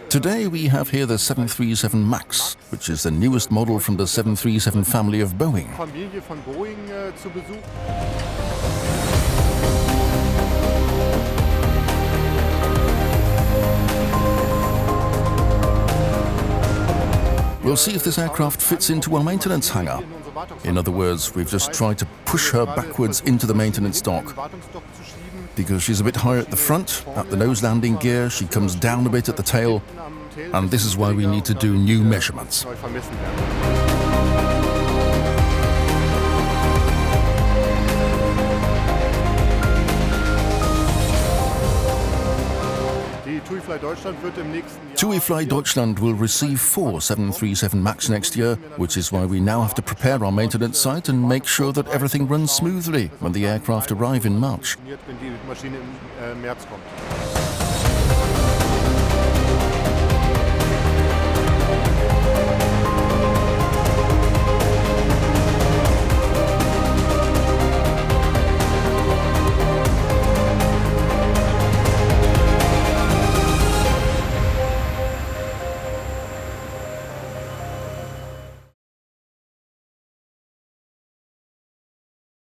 Today we have here the 737 MAX, which is the newest model from the 737 family of Boeing. We'll see if this aircraft fits into our maintenance hangar. In other words, we've just tried to push her backwards into the maintenance dock. Because she's a bit higher at the front, at the nose landing gear, she comes down a bit at the tail, and this is why we need to do new measurements. TUI Fly Deutschland will receive 4 737 MAX next year, which is why we now have to prepare our maintenance site and make sure that everything runs smoothly when the aircraft arrive in March.